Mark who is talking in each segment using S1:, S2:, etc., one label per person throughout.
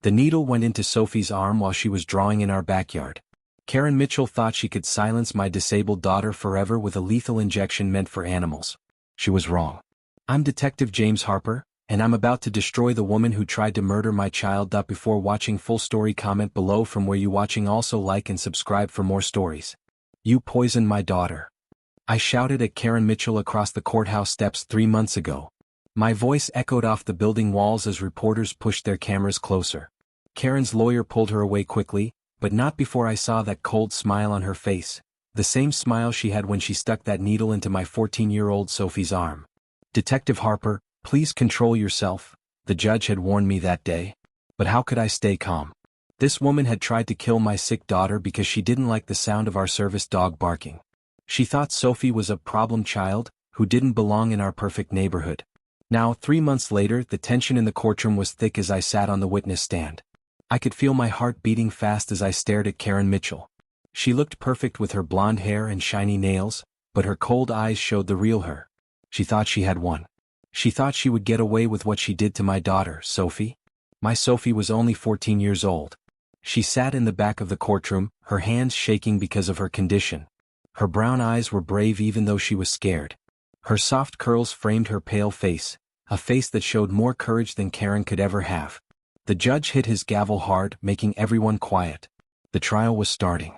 S1: The needle went into Sophie's arm while she was drawing in our backyard. Karen Mitchell thought she could silence my disabled daughter forever with a lethal injection meant for animals. She was wrong. I'm Detective James Harper, and I'm about to destroy the woman who tried to murder my child. Before watching full story, comment below from where you watching. Also like and subscribe for more stories. You poisoned my daughter. I shouted at Karen Mitchell across the courthouse steps 3 months ago. My voice echoed off the building walls as reporters pushed their cameras closer. Karen's lawyer pulled her away quickly, but not before I saw that cold smile on her face, the same smile she had when she stuck that needle into my 14-year-old Sophie's arm. Detective Harper, please control yourself, the judge had warned me that day. But how could I stay calm? This woman had tried to kill my sick daughter because she didn't like the sound of our service dog barking. She thought Sophie was a problem child, who didn't belong in our perfect neighborhood. Now, 3 months later, the tension in the courtroom was thick as I sat on the witness stand. I could feel my heart beating fast as I stared at Karen Mitchell. She looked perfect with her blonde hair and shiny nails, but her cold eyes showed the real her. She thought she had won. She thought she would get away with what she did to my daughter, Sophie. My Sophie was only 14 years old. She sat in the back of the courtroom, her hands shaking because of her condition. Her brown eyes were brave even though she was scared. Her soft curls framed her pale face, a face that showed more courage than Karen could ever have. The judge hit his gavel hard, making everyone quiet. The trial was starting.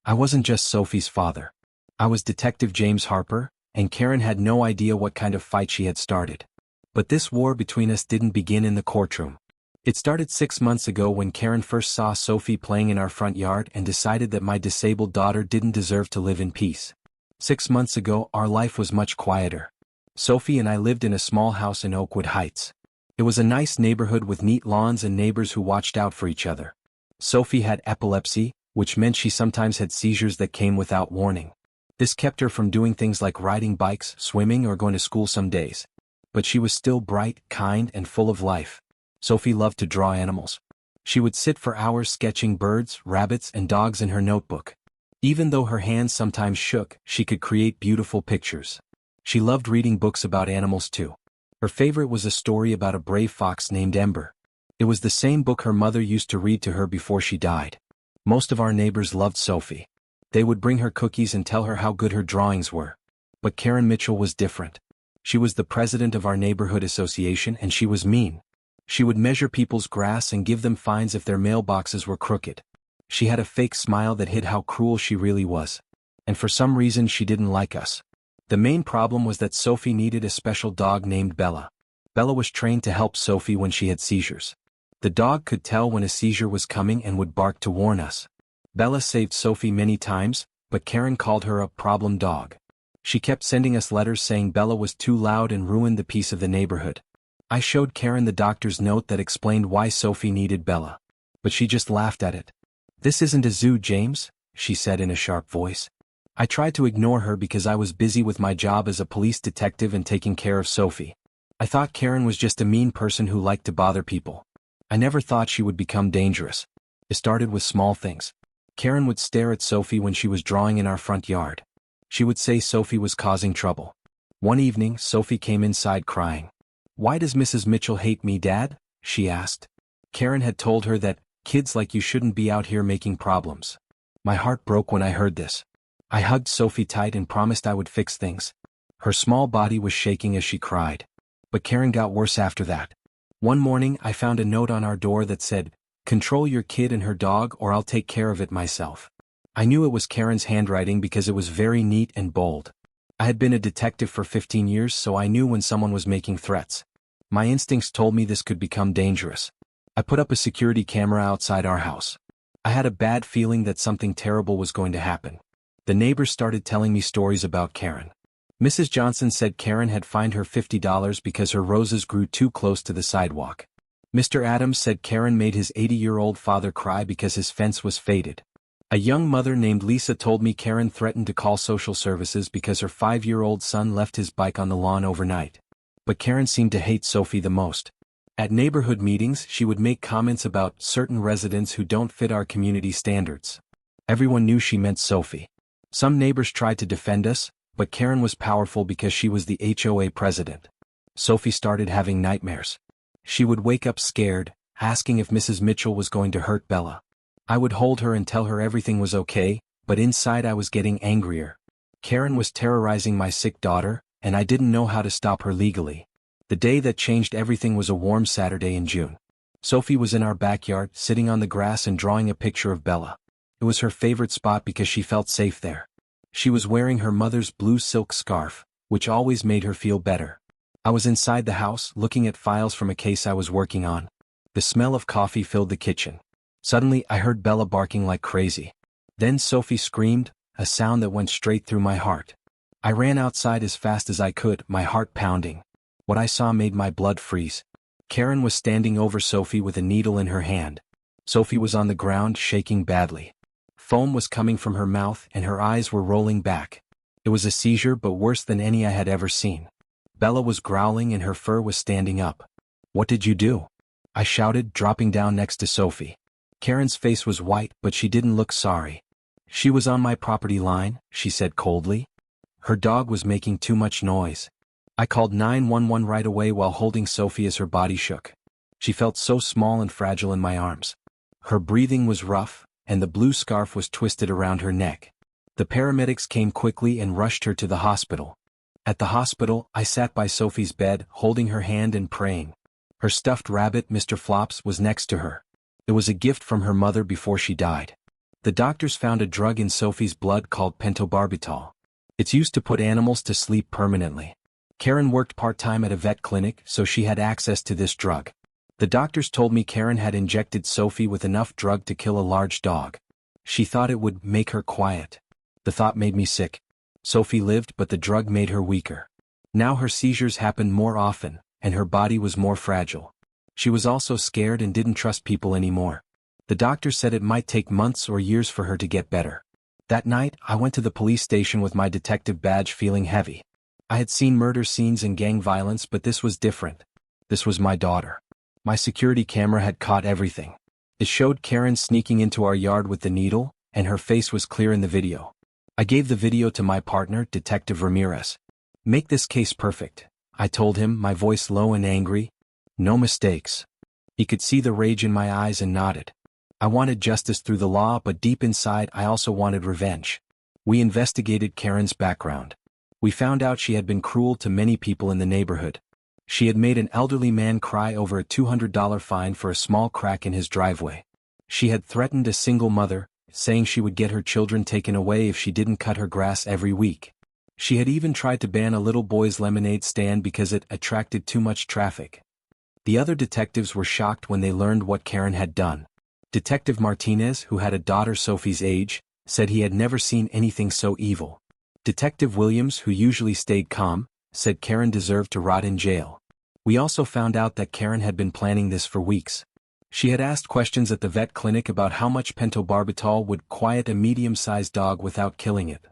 S1: I wasn't just Sophie's father. I was Detective James Harper, and Karen had no idea what kind of fight she had started. But this war between us didn't begin in the courtroom. It started 6 months ago when Karen first saw Sophie playing in our front yard and decided that my disabled daughter didn't deserve to live in peace. 6 months ago, our life was much quieter. Sophie and I lived in a small house in Oakwood Heights. It was a nice neighborhood with neat lawns and neighbors who watched out for each other. Sophie had epilepsy, which meant she sometimes had seizures that came without warning. This kept her from doing things like riding bikes, swimming, or going to school some days. But she was still bright, kind, and full of life. Sophie loved to draw animals. She would sit for hours sketching birds, rabbits, and dogs in her notebook. Even though her hands sometimes shook, she could create beautiful pictures. She loved reading books about animals too. Her favorite was a story about a brave fox named Ember. It was the same book her mother used to read to her before she died. Most of our neighbors loved Sophie. They would bring her cookies and tell her how good her drawings were. But Karen Mitchell was different. She was the president of our neighborhood association, and she was mean. She would measure people's grass and give them fines if their mailboxes were crooked. She had a fake smile that hid how cruel she really was. And for some reason she didn't like us. The main problem was that Sophie needed a special dog named Bella. Bella was trained to help Sophie when she had seizures. The dog could tell when a seizure was coming and would bark to warn us. Bella saved Sophie many times, but Karen called her a problem dog. She kept sending us letters saying Bella was too loud and ruined the peace of the neighborhood. I showed Karen the doctor's note that explained why Sophie needed Bella. But she just laughed at it. "This isn't a zoo, James," she said in a sharp voice. I tried to ignore her because I was busy with my job as a police detective and taking care of Sophie. I thought Karen was just a mean person who liked to bother people. I never thought she would become dangerous. It started with small things. Karen would stare at Sophie when she was drawing in our front yard. She would say Sophie was causing trouble. One evening, Sophie came inside crying. "Why does Mrs. Mitchell hate me, Dad?" she asked. Karen had told her that, "Kids like you shouldn't be out here making problems." My heart broke when I heard this. I hugged Sophie tight and promised I would fix things. Her small body was shaking as she cried. But Karen got worse after that. One morning I found a note on our door that said, "Control your kid and her dog or I'll take care of it myself." I knew it was Karen's handwriting because it was very neat and bold. I had been a detective for 15 years, so I knew when someone was making threats. My instincts told me this could become dangerous. I put up a security camera outside our house. I had a bad feeling that something terrible was going to happen. The neighbors started telling me stories about Karen. Mrs. Johnson said Karen had fined her $50 because her roses grew too close to the sidewalk. Mr. Adams said Karen made his 80-year-old father cry because his fence was faded. A young mother named Lisa told me Karen threatened to call social services because her 5-year-old son left his bike on the lawn overnight. But Karen seemed to hate Sophie the most. At neighborhood meetings, she would make comments about certain residents who don't fit our community standards. Everyone knew she meant Sophie. Some neighbors tried to defend us, but Karen was powerful because she was the HOA president. Sophie started having nightmares. She would wake up scared, asking if Mrs. Mitchell was going to hurt Bella. I would hold her and tell her everything was okay, but inside I was getting angrier. Karen was terrorizing my sick daughter, and I didn't know how to stop her legally. The day that changed everything was a warm Saturday in June. Sophie was in our backyard, sitting on the grass and drawing a picture of Bella. It was her favorite spot because she felt safe there. She was wearing her mother's blue silk scarf, which always made her feel better. I was inside the house, looking at files from a case I was working on. The smell of coffee filled the kitchen. Suddenly, I heard Bella barking like crazy. Then Sophie screamed, a sound that went straight through my heart. I ran outside as fast as I could, my heart pounding. What I saw made my blood freeze. Karen was standing over Sophie with a needle in her hand. Sophie was on the ground, shaking badly. Foam was coming from her mouth and her eyes were rolling back. It was a seizure, but worse than any I had ever seen. Bella was growling and her fur was standing up. "What did you do?" I shouted, dropping down next to Sophie. Karen's face was white, but she didn't look sorry. "She was on my property line," she said coldly. "Her dog was making too much noise." I called 911 right away while holding Sophie as her body shook. She felt so small and fragile in my arms. Her breathing was rough, and the blue scarf was twisted around her neck. The paramedics came quickly and rushed her to the hospital. At the hospital, I sat by Sophie's bed, holding her hand and praying. Her stuffed rabbit, Mr. Flops, was next to her. It was a gift from her mother before she died. The doctors found a drug in Sophie's blood called pentobarbital. It's used to put animals to sleep permanently. Karen worked part-time at a vet clinic, so she had access to this drug. The doctors told me Karen had injected Sophie with enough drug to kill a large dog. She thought it would make her quiet. The thought made me sick. Sophie lived, but the drug made her weaker. Now her seizures happened more often, and her body was more fragile. She was also scared and didn't trust people anymore. The doctor said it might take months or years for her to get better. That night, I went to the police station with my detective badge feeling heavy. I had seen murder scenes and gang violence, but this was different. This was my daughter. My security camera had caught everything. It showed Karen sneaking into our yard with the needle, and her face was clear in the video. I gave the video to my partner, Detective Ramirez. "Make this case perfect," I told him, my voice low and angry. "No mistakes." He could see the rage in my eyes and nodded. I wanted justice through the law, but deep inside I also wanted revenge. We investigated Karen's background. We found out she had been cruel to many people in the neighborhood. She had made an elderly man cry over a $200 fine for a small crack in his driveway. She had threatened a single mother, saying she would get her children taken away if she didn't cut her grass every week. She had even tried to ban a little boy's lemonade stand because it attracted too much traffic. The other detectives were shocked when they learned what Karen had done. Detective Martinez, who had a daughter Sophie's age, said he had never seen anything so evil. Detective Williams, who usually stayed calm, said Karen deserved to rot in jail. We also found out that Karen had been planning this for weeks. She had asked questions at the vet clinic about how much pentobarbital would quiet a medium-sized dog without killing it.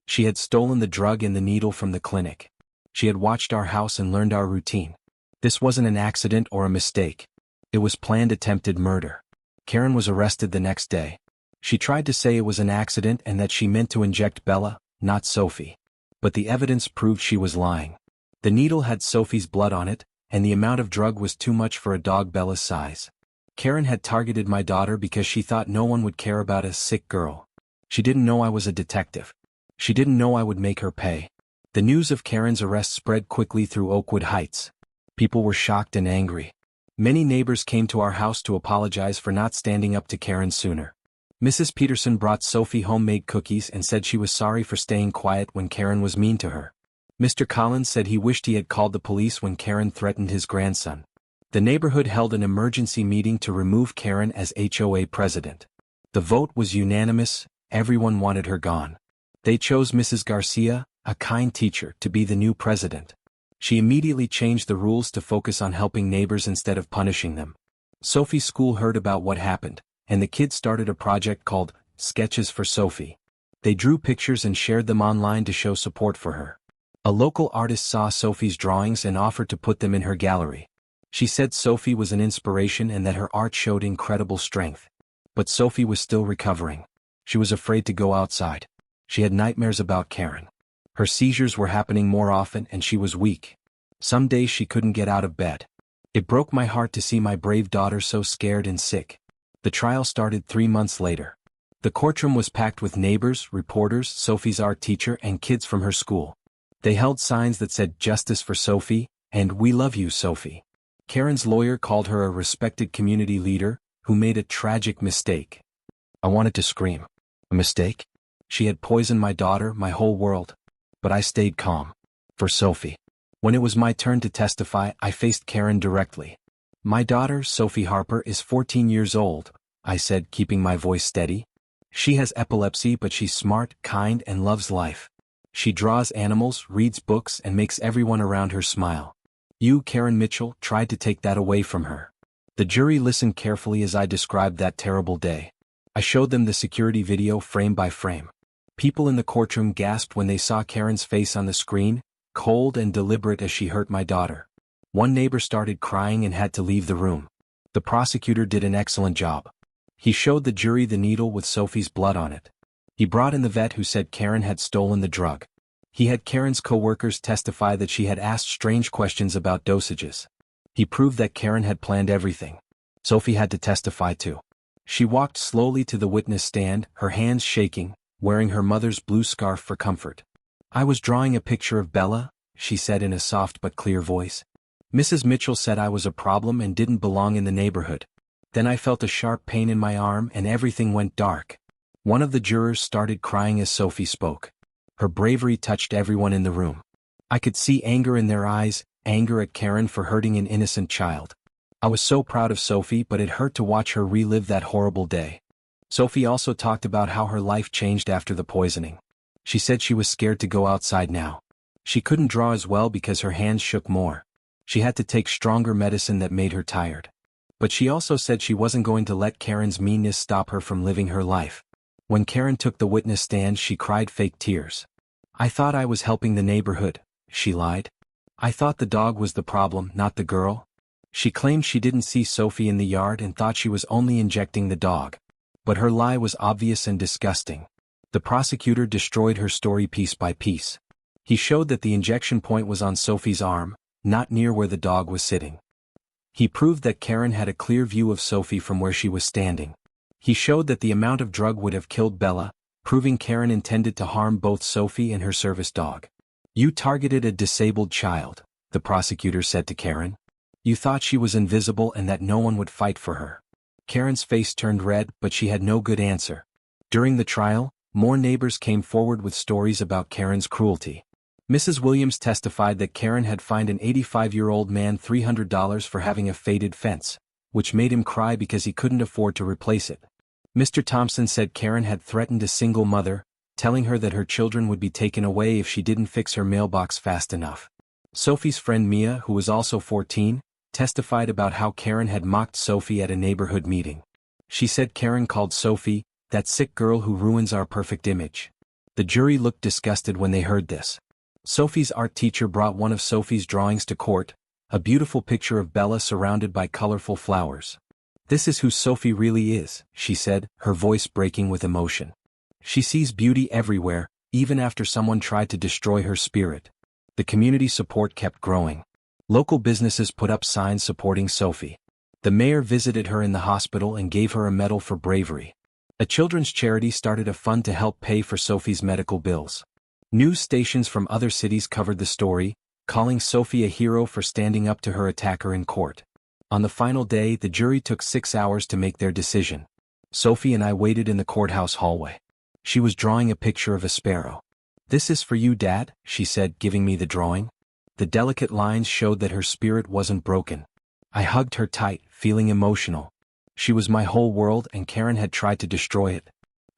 S1: She had stolen the drug and the needle from the clinic. She had watched our house and learned our routine. This wasn't an accident or a mistake. It was planned attempted murder. Karen was arrested the next day. She tried to say it was an accident and that she meant to inject Bella, not Sophie. But the evidence proved she was lying. The needle had Sophie's blood on it, and the amount of drug was too much for a dog Bella's size. Karen had targeted my daughter because she thought no one would care about a sick girl. She didn't know I was a detective. She didn't know I would make her pay. The news of Karen's arrest spread quickly through Oakwood Heights. People were shocked and angry. Many neighbors came to our house to apologize for not standing up to Karen sooner. Mrs. Peterson brought Sophie homemade cookies and said she was sorry for staying quiet when Karen was mean to her. Mr. Collins said he wished he had called the police when Karen threatened his grandson. The neighborhood held an emergency meeting to remove Karen as HOA president. The vote was unanimous, everyone wanted her gone. They chose Mrs. Garcia, a kind teacher, to be the new president. She immediately changed the rules to focus on helping neighbors instead of punishing them. Sophie's school heard about what happened, and the kids started a project called Sketches for Sophie. They drew pictures and shared them online to show support for her. A local artist saw Sophie's drawings and offered to put them in her gallery. She said Sophie was an inspiration and that her art showed incredible strength. But Sophie was still recovering. She was afraid to go outside. She had nightmares about Karen. Her seizures were happening more often and she was weak. Some days she couldn't get out of bed. It broke my heart to see my brave daughter so scared and sick. The trial started 3 months later. The courtroom was packed with neighbors, reporters, Sophie's art teacher, and kids from her school. They held signs that said "Justice for Sophie" and "We love you, Sophie." Karen's lawyer called her a respected community leader who made a tragic mistake. I wanted to scream. A mistake? She had poisoned my daughter, my whole world. But I stayed calm. For Sophie. When it was my turn to testify, I faced Karen directly. "My daughter, Sophie Harper, is 14 years old," I said, keeping my voice steady. "She has epilepsy, but she's smart, kind, and loves life. She draws animals, reads books, and makes everyone around her smile. You, Karen Mitchell, tried to take that away from her." The jury listened carefully as I described that terrible day. I showed them the security video frame by frame. People in the courtroom gasped when they saw Karen's face on the screen, cold and deliberate as she hurt my daughter. One neighbor started crying and had to leave the room. The prosecutor did an excellent job. He showed the jury the needle with Sophie's blood on it. He brought in the vet who said Karen had stolen the drug. He had Karen's co-workers testify that she had asked strange questions about dosages. He proved that Karen had planned everything. Sophie had to testify too. She walked slowly to the witness stand, her hands shaking, wearing her mother's blue scarf for comfort. "I was drawing a picture of Bella," she said in a soft but clear voice. "Mrs. Mitchell said I was a problem and didn't belong in the neighborhood. Then I felt a sharp pain in my arm and everything went dark." One of the jurors started crying as Sophie spoke. Her bravery touched everyone in the room. I could see anger in their eyes, anger at Karen for hurting an innocent child. I was so proud of Sophie, but it hurt to watch her relive that horrible day. Sophie also talked about how her life changed after the poisoning. She said she was scared to go outside now. She couldn't draw as well because her hands shook more. She had to take stronger medicine that made her tired. But she also said she wasn't going to let Karen's meanness stop her from living her life. When Karen took the witness stand, she cried fake tears. "I thought I was helping the neighborhood," she lied. "I thought the dog was the problem, not the girl." She claimed she didn't see Sophie in the yard and thought she was only injecting the dog. But her lie was obvious and disgusting. The prosecutor destroyed her story piece by piece. He showed that the injection point was on Sophie's arm, not near where the dog was sitting. He proved that Karen had a clear view of Sophie from where she was standing. He showed that the amount of drug would have killed Bella, proving Karen intended to harm both Sophie and her service dog. "You targeted a disabled child," the prosecutor said to Karen. "You thought she was invisible and that no one would fight for her." Karen's face turned red, but she had no good answer. During the trial, more neighbors came forward with stories about Karen's cruelty. Mrs. Williams testified that Karen had fined an 85-year-old man $300 for having a faded fence, which made him cry because he couldn't afford to replace it. Mr. Thompson said Karen had threatened a single mother, telling her that her children would be taken away if she didn't fix her mailbox fast enough. Sophie's friend Mia, who was also 14, testified about how Karen had mocked Sophie at a neighborhood meeting. She said Karen called Sophie, "that sick girl who ruins our perfect image." The jury looked disgusted when they heard this. Sophie's art teacher brought one of Sophie's drawings to court, a beautiful picture of Bella surrounded by colorful flowers. "This is who Sophie really is," she said, her voice breaking with emotion. "She sees beauty everywhere, even after someone tried to destroy her spirit." The community support kept growing. Local businesses put up signs supporting Sophie. The mayor visited her in the hospital and gave her a medal for bravery. A children's charity started a fund to help pay for Sophie's medical bills. News stations from other cities covered the story, calling Sophie a hero for standing up to her attacker in court. On the final day, the jury took 6 hours to make their decision. Sophie and I waited in the courthouse hallway. She was drawing a picture of a sparrow. "This is for you, Dad," she said, giving me the drawing. The delicate lines showed that her spirit wasn't broken. I hugged her tight, feeling emotional. She was my whole world and Karen had tried to destroy it.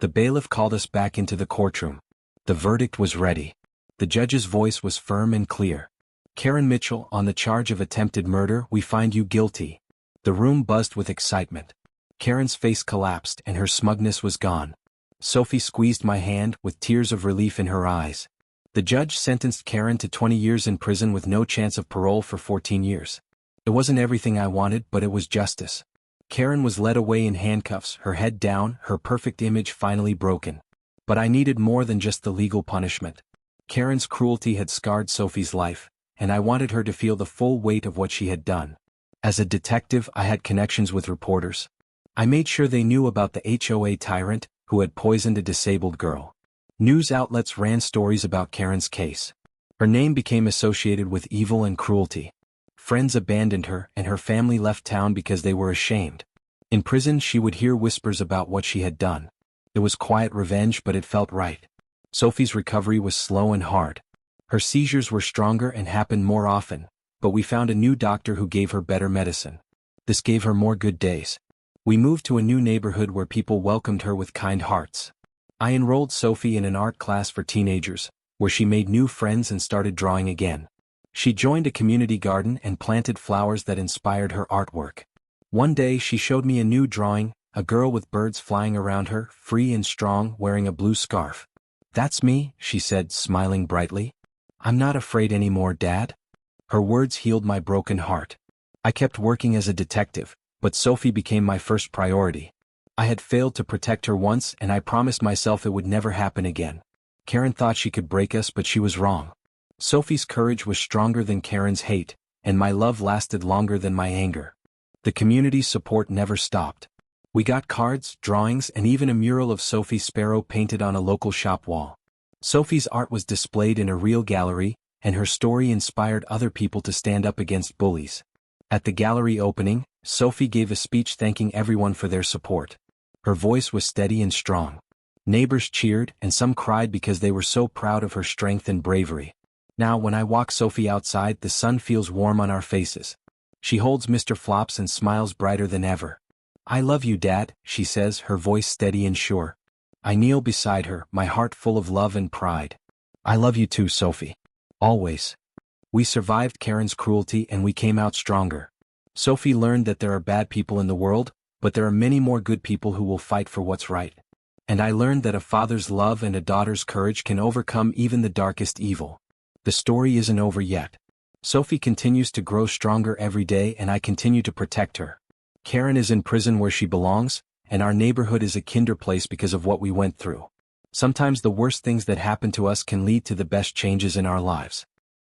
S1: The bailiff called us back into the courtroom. The verdict was ready. The judge's voice was firm and clear. "Karen Mitchell, on the charge of attempted murder, we find you guilty." The room buzzed with excitement. Karen's face collapsed and her smugness was gone. Sophie squeezed my hand with tears of relief in her eyes. The judge sentenced Karen to 20 years in prison with no chance of parole for 14 years. It wasn't everything I wanted, but it was justice. Karen was led away in handcuffs, her head down, her perfect image finally broken. But I needed more than just the legal punishment. Karen's cruelty had scarred Sophie's life, and I wanted her to feel the full weight of what she had done. As a detective, I had connections with reporters. I made sure they knew about the HOA tyrant who had poisoned a disabled girl. News outlets ran stories about Karen's case. Her name became associated with evil and cruelty. Friends abandoned her, and her family left town because they were ashamed. In prison, she would hear whispers about what she had done. It was quiet revenge, but it felt right. Sophie's recovery was slow and hard. Her seizures were stronger and happened more often, but we found a new doctor who gave her better medicine. This gave her more good days. We moved to a new neighborhood where people welcomed her with kind hearts. I enrolled Sophie in an art class for teenagers, where she made new friends and started drawing again. She joined a community garden and planted flowers that inspired her artwork. One day she showed me a new drawing, a girl with birds flying around her, free and strong, wearing a blue scarf. "That's me," she said, smiling brightly. "I'm not afraid anymore, Dad." Her words healed my broken heart. I kept working as a detective, but Sophie became my first priority. I had failed to protect her once, and I promised myself it would never happen again. Karen thought she could break us, but she was wrong. Sophie's courage was stronger than Karen's hate, and my love lasted longer than my anger. The community's support never stopped. We got cards, drawings, and even a mural of Sophie Sparrow painted on a local shop wall. Sophie's art was displayed in a real gallery, and her story inspired other people to stand up against bullies. At the gallery opening, Sophie gave a speech thanking everyone for their support. Her voice was steady and strong. Neighbors cheered, and some cried because they were so proud of her strength and bravery. Now, when I walk Sophie outside, the sun feels warm on our faces. She holds Mr. Flops and smiles brighter than ever. "I love you, Dad," she says, her voice steady and sure. I kneel beside her, my heart full of love and pride. "I love you too, Sophie. Always." We survived Karen's cruelty and we came out stronger. Sophie learned that there are bad people in the world, but there are many more good people who will fight for what's right. And I learned that a father's love and a daughter's courage can overcome even the darkest evil. The story isn't over yet. Sophie continues to grow stronger every day, and I continue to protect her. Karen is in prison where she belongs, and our neighborhood is a kinder place because of what we went through. Sometimes the worst things that happen to us can lead to the best changes in our lives.